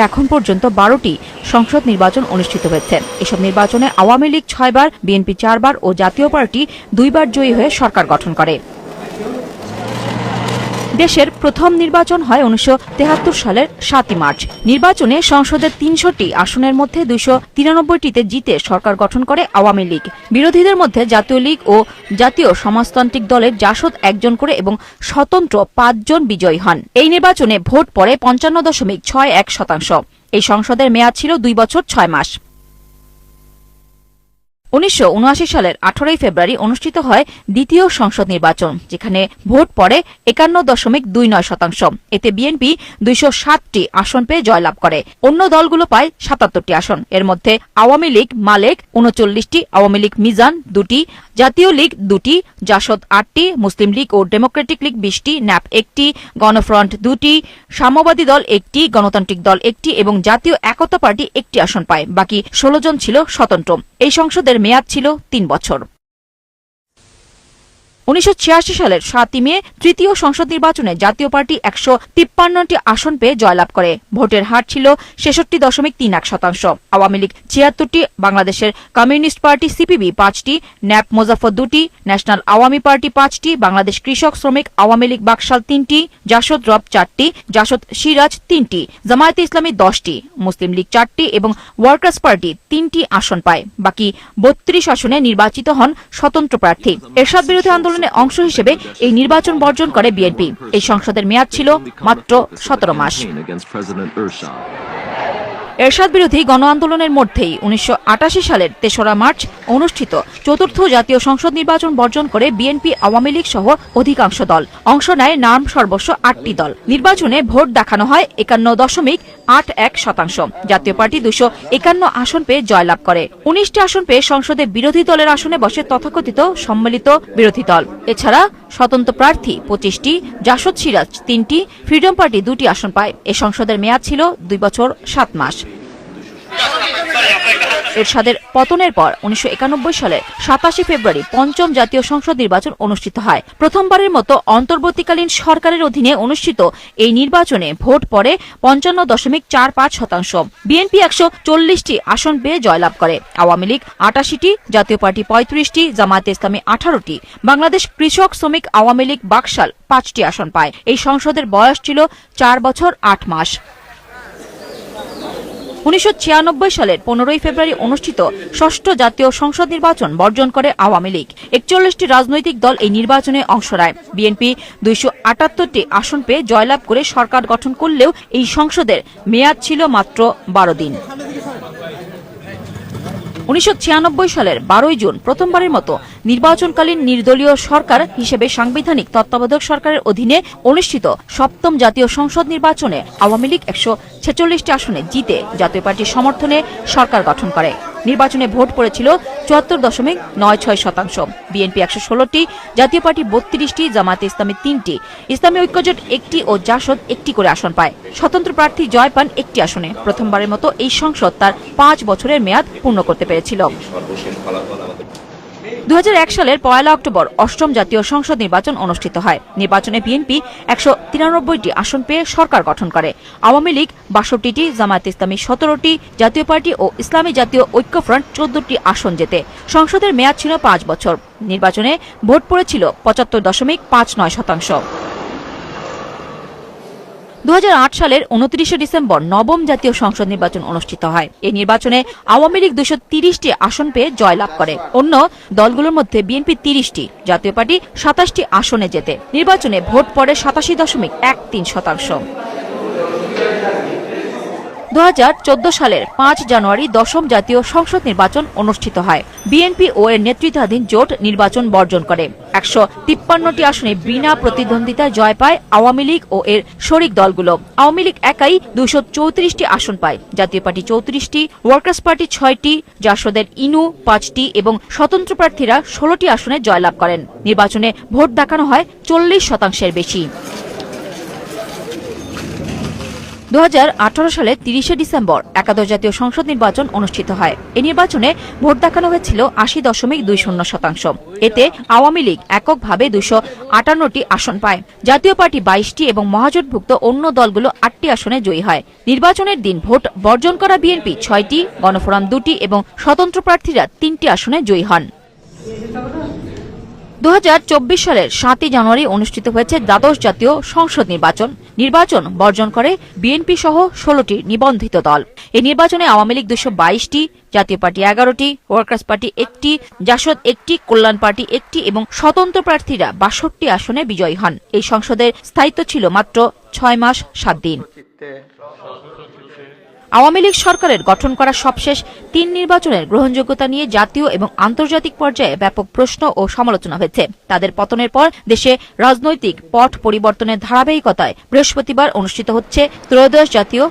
এখন পর্যন্ত 12টি সংসদ নির্বাচন অনুষ্ঠিত হয়েছে। এসব নির্বাচনে আওয়ামী লীগ 6 বার, বিএনপি 4 বার ও জাতীয় পার্টি 2 বার জয়ী হয়ে সরকার গঠন করে। দেশের প্রথম নির্বাচন হয় 1973 সালের 7 মার্চ। নির্বাচনে সংসদের 300টি আসনের মধ্যে 293টিতে জিতে সরকার গঠন করে আওয়ামী লীগ। বিরোধীদের মধ্যে জাতীয় লীগ ও জাতীয় সমাজতান্ত্রিক দলের জাসদ 1 জন করে এবং স্বতন্ত্র 5 জন বিজয়ী হন। এই নির্বাচনে ভোট পড়ে 55.61%। এই সংসদের মেয়াদ ছিল 2 বছর 6 মাস। 1979 সালের 18 ফেব্রুয়ারি অনুষ্ঠিত হয় দ্বিতীয় সংসদ নির্বাচন, যেখানে ভোট পড়ে 51.29%। এতে বিএনপি 207টি আসন পেয়ে জয়লাভ করে। অন্য দলগুলো পায় 77টি আসন। এর মধ্যে আওয়ামী লীগ মালেক 39টি, আওয়ামী লীগ মিজান 2টি, জাতীয় লীগ 2টি, জাসদ 8টি, মুসলিম লীগ ও ডেমোক্রেটিক লীগ 20টি, ন্যাপ 1টি, গণফ্রন্ট 2টি, সাম্যবাদী দল 1টি, গণতান্ত্রিক দল 1টি এবং জাতীয় একতা পার্টি 1টি আসন পায়। বাকি 16 জন ছিল স্বতন্ত্র। এই সংসদের মেয়াদ ছিল 3 বছর। 1986 সালের 7 মে তৃতীয় সংসদ নির্বাচনে জাতীয় পার্টি 153টি আসন পেয়ে জয়লাভ করে। ভোটের হার ছিল 66.31%। আওয়ামী লীগ 76টি, বাংলাদেশের কমিউনিস্ট পার্টি সিপিবি 5টি, ন্যাপ মোজাফফর 2টি, ন্যাশনাল আওয়ামী পার্টি 5টি, বাংলাদেশ কৃষক শ্রমিক আওয়ামী লীগ বাকশাল 3টি, জাসদ রব 4টি, জাসদ সিরাজ 3টি, জামায়াতে ইসলামী 10টি, মুসলিম লীগ 4টি এবং ওয়ার্কার্স পার্টি 3টি আসন পায়। বাকি 32 আসনে নির্বাচিত হন স্বতন্ত্র প্রার্থী। এরশাদ বিরোধী আন্দোলনের অংশ হিসেবে এই নির্বাচন বর্জন করে বিএনপি। এই সংসদের মেয়াদ ছিল মাত্র 17 মাস। এরশাদ বিরোধী গণ আন্দোলনের মধ্যেই 1988 সালের 3রা মার্চ অনুষ্ঠিত চতুর্থ জাতীয় সংসদ নির্বাচন বর্জন করে বিএনপি, আওয়ামী লীগ সহ অধিকাংশ দল অংশ নেয়। নাম সর্বস্ব 8টি দল। নির্বাচনে ভোট দেখানো হয় 51.81%। জাতীয় পার্টি 251 আসন পেয়ে জয়লাভ করে। 19টি আসন পেয়ে সংসদে বিরোধী দলের আসনে বসে তথাকথিত সম্মিলিত বিরোধী দল। এছাড়া স্বতন্ত্র প্রার্থী 25টি, জাসদ সিরাজ 3টি, ফ্রিডম পার্টি 2টি আসন পায়। এ সংসদের মেয়াদ ছিল 2 বছর 7 মাস। এরশাদের পতনের পর 1991 সালে 27 ফেব্রুয়ারি পঞ্চম জাতীয় সংসদ নির্বাচন অনুষ্ঠিত হয়। প্রথমবারের মতো অন্তর্বর্তীকালীন সরকারের অধীনে অনুষ্ঠিত এই নির্বাচনে ভোট পড়ে 55.45%। বিএনপি 140টি আসন পেয়ে জয়লাভ করে। আওয়ামী লীগ 88টি, জাতীয় পার্টি 35টি, জামায়াতে ইসলামী 18টি, বাংলাদেশ কৃষক শ্রমিক আওয়ামী লীগ বাকশাল 5টি আসন পায়। এই সংসদের বয়স ছিল 4 বছর 8 মাস। 1996 সালের 15 ফেব্রুয়ারি অনুষ্ঠিত ষষ্ঠ জাতীয় সংসদ নির্বাচন বর্জন করে আওয়ামী লীগ। 41টি রাজনৈতিক দল এই নির্বাচনে অংশ নেয়। বিএনপি 278টি আসন পেয়ে জয়লাভ করে সরকার গঠন করলেও এই সংসদের মেয়াদ ছিল মাত্র 12 দিন। 1996 সালের 12 জুন প্রথমবারের মতো নির্বাচনকালীন নির্দলীয় সরকার হিসেবে সাংবিধানিক তত্ত্বাবধায়ক সরকারের অধীনে অনুষ্ঠিত সপ্তম জাতীয় সংসদ নির্বাচনে আওয়ামী লীগ 146টি আসনে জিতে জাতীয় পার্টির সমর্থনে সরকার গঠন করে। নির্বাচনে ভোট পড়েছিল 74.96%। বিএনপি 116টি, জাতীয় পার্টি 32টি, জামায়াতে ইসলামী 3টি, ইসলামী ঐক্যজোট 1টি ও জাসদ 1টি করে আসন পায়। স্বতন্ত্র প্রার্থী জয় পান 1টি আসনে। প্রথমবারের মতো এই সংসদ তার 5 বছরের মেয়াদ পূর্ণ করতে পেরেছিল। 2001 সালের 1 অক্টোবর অষ্টম জাতীয় সংসদ নির্বাচন অনুষ্ঠিত হয়। নির্বাচনে বিএনপি 193টি আসন পেয়ে সরকার গঠন করে। আওয়ামী লীগ 62টি, জামায়াতে ইসলামী 17টি, জাতীয় পার্টি ও ইসলামী জাতীয় ঐক্যফ্রন্ট 14টি আসন জেতে। সংসদের মেয়াদ ছিল 5 বছর। নির্বাচনে ভোট পড়েছিল 75.59%। 2008 সালের 29 ডিসেম্বর নবম জাতীয় সংসদ নির্বাচন অনুষ্ঠিত হয়। এই নির্বাচনে আওয়ামী লীগ 230টি আসন পেয়ে জয়লাভ করে। অন্য দলগুলোর মধ্যে বিএনপি 30টি, জাতীয় পার্টি 27টি আসনে জেতে। নির্বাচনে ভোট পড়ে 87.13%। 2014 সালের 5 জানুয়ারি দশম জাতীয় সংসদ নির্বাচন অনুষ্ঠিত হয়। বিএনপি ও এর নেতৃত্বাধীন জোট নির্বাচন বর্জন করে। 153টি আসনে বিনা প্রতিদ্বন্দ্বিতায় জয় পায় আওয়ামী লীগ ও এর শরিক দলগুলো। আওয়ামী লীগ একাই 234টি আসন পায়, জাতীয় পার্টি 34টি, ওয়ার্কার্স পার্টি 6টি, জাসদের ইনু 5টি এবং স্বতন্ত্র প্রার্থীরা 16টি আসনে জয়লাভ করেন। নির্বাচনে ভোট দেখানো হয় 40% বেশি। 2018 সালে 30 ডিসেম্বর একাদশ জাতীয় সংসদ নির্বাচন অনুষ্ঠিত হয়। এই নির্বাচনে ভোট দেখানো হয়েছিল 80.20%। এতে আওয়ামী লীগ এককভাবে 258টি আসন পায়। জাতীয় পার্টি 22টি এবং মহাজোটভুক্ত অন্য দলগুলো 8টি আসনে জয়ী হয়। নির্বাচনের দিন ভোট বর্জন করা বিএনপি 6টি, গণফোরাম 2টি এবং স্বতন্ত্র প্রার্থীরা 3টি আসনে জয়ী হন। 2024 সালের 7 জানুয়ারি অনুষ্ঠিত হয়েছে দ্বাদশ জাতীয় সংসদ নির্বাচন বর্জন করে বিএনপি সহ 16টি নিবন্ধিত দল। এই নির্বাচনে আওয়ামী লীগ 222টি, জাতীয় পার্টি 11টি, ওয়ার্কার্স পার্টি 1টি, জাসদ 1টি, কল্যাণ পার্টি 1টি এবং স্বতন্ত্র প্রার্থীরা 62টি আসনে বিজয়ী হন। এই সংসদের স্থায়িত্ব ছিল মাত্র 6 মাস 7 দিন। আওয়ামী লীগ সরকারের গঠন করা সবশেষ 3 নির্বাচনের গ্রহণযোগ্যতা নিয়ে জাতীয় এবং আন্তর্জাতিক পর্যায়ে ব্যাপক প্রশ্ন ও সমালোচনা হয়েছে। তাদের পতনের পর দেশে রাজনৈতিক পট পরিবর্তনের ধারাবাহিকতায় বৃহস্পতিবার অনুষ্ঠিত হচ্ছে ত্রয়োদশ জাতীয়